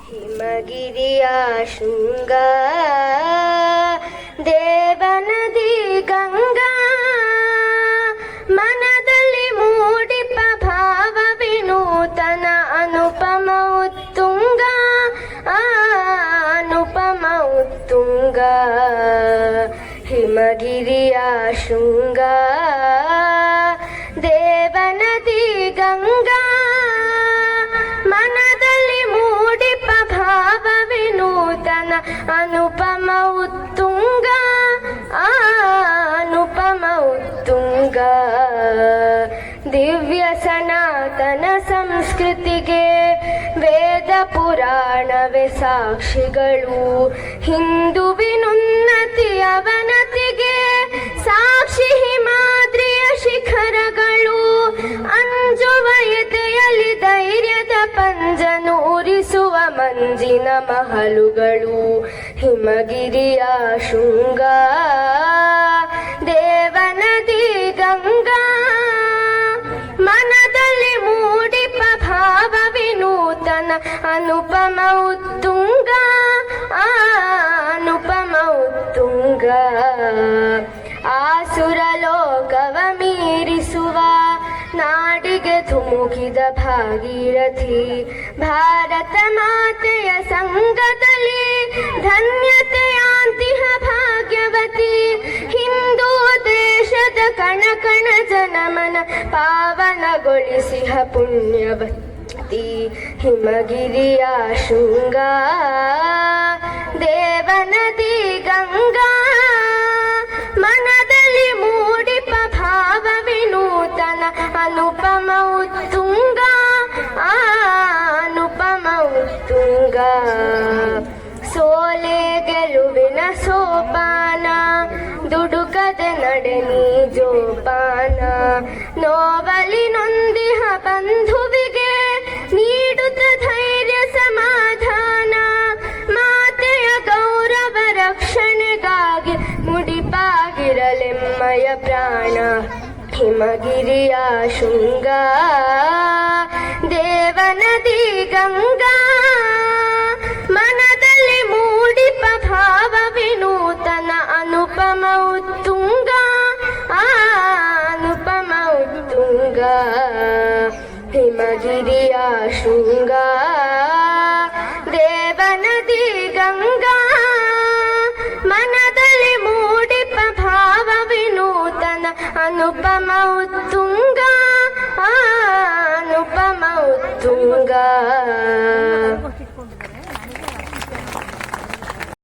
ಹಿಮಗಿರಿಯ ಶೃಂಗ ದೇವನದಿ ಗಂಗಾ ಮನದಲ್ಲಿ ಮೂಡಿಪ ಭಾವ ವಿನೂತನ ಅನುಪಮ ಉತ್ತುಂಗ ಅನುಪಮ ಉತ್ತುಂಗ ಹಿಮಗಿರಿಯ ಶೃಂಗ ದೇವನದಿ ಗಂಗಾ ಮನದಲ್ಲಿ ಮೂಡಿಪ ಭಾವ ವಿನೂತನ ಅನುಪಮ ಉತ್ತುಂಗ ಅನುಪಮ ಉತ್ತುಂಗ ದಿವ್ಯ ಸನಾತನ ಸಂಸ್ಕೃತಿಗೆ ವೇದ ಪುರಾಣವೇ ಸಾಕ್ಷಿಗಳು ಹಿಂದುವಿನುನ್ನತಿ ಅವನತಿಗೆ ಸಾಕ್ಷಿ ಹಿಮಾದ್ರಿಯ ಶಿಖರಗಳು ಅಂಜುವ ಎದೆಯಲ್ಲಿ ಧೈರ್ಯದ ಪಂಜನೂರಿಸುವ ಮಂಜಿನ ಮಹಲುಗಳು ಹಿಮಗಿರಿಯ ಶೃಂಗ ದೇವನದಿ ಗಂಗಾ ಮನದಲ್ಲಿ ಮೂಡಿಪ ಭಾವ ವಿನೂತನ ಅನುಪಮ ಉತ್ತುಂಗ ಅನುಪಮ ಉತ್ತುಂಗ ಆಸುರ ಲೋಕವ ಮೀರಿಸುವ ನಾಡಿಗೆ ಧುಮುಕಿದ ಭಾಗೀರಥಿ ಭಾರತ ಮಾತೆಯ ಸಂಗದಲ್ಲಿ ಧನ್ಯತೆಯಾಂತಿಹ ಭಾಗ್ಯವತಿ ಹಿಂದೂ ದೇಶದ ಕಣ ಕಣ ಜನಮನ ಪಾವನಗೊಳಿಸಿಹ ಪುಣ್ಯವತಿ ಹಿಮಗಿರಿಯ ಶೃಂಗ ದೇವನದಿ ಗಂಗಾ ಮನದಲ್ಲಿ ಮೂಡಿಪ ಭಾವ ವಿನೂತನ ಅನುಪಮ ಉತ್ತುಂಗ ಅನುಪಮ ಉತ್ತುಂಗ ಸೋಲೆ ಗೆಲುವಿನ ಸೋಪಾನ ದುಡುಕದೆ ನಡೆ ನೀ ಜೋಪಾನ ನೋವಲಿ ನೊಂದಿಹ ಬಂಧುವಿಗೆ ನೀಡುತ್ತ ಧೈರ್ಯ ಸಮಾಧಾನ ಮಾತೆಯ ಗೌರವ ರಕ್ಷಣೆಗಾಗಿ ಮುಡಿಪಾಗಿರಲೆಮ್ಮಯ ಪ್ರಾಣ ಹಿಮಗಿರಿಯ ಶೃಂಗ ದೇವನದಿ ಗಂಗಾ ಮನದಲ್ಲಿ ಮೂಡಿಪ ಭಾವ ವಿನೂತನ ಅನುಪಮ ಉತ್ತುಂಗ ಅನುಪಮ ಉತ್ತುಂಗ ಹಿಮಗಿರಿಯ ಶೃಂಗ ದೇವನದಿ ಗಂಗಾ ಮನದಲ್ಲಿ ಮೂಡಿಪ ಭಾವ ವಿನೂತನ ಅನುಪಮ ಉತ್ತುಂಗ ಅನುಪಮ ಉತ್ತುಂಗ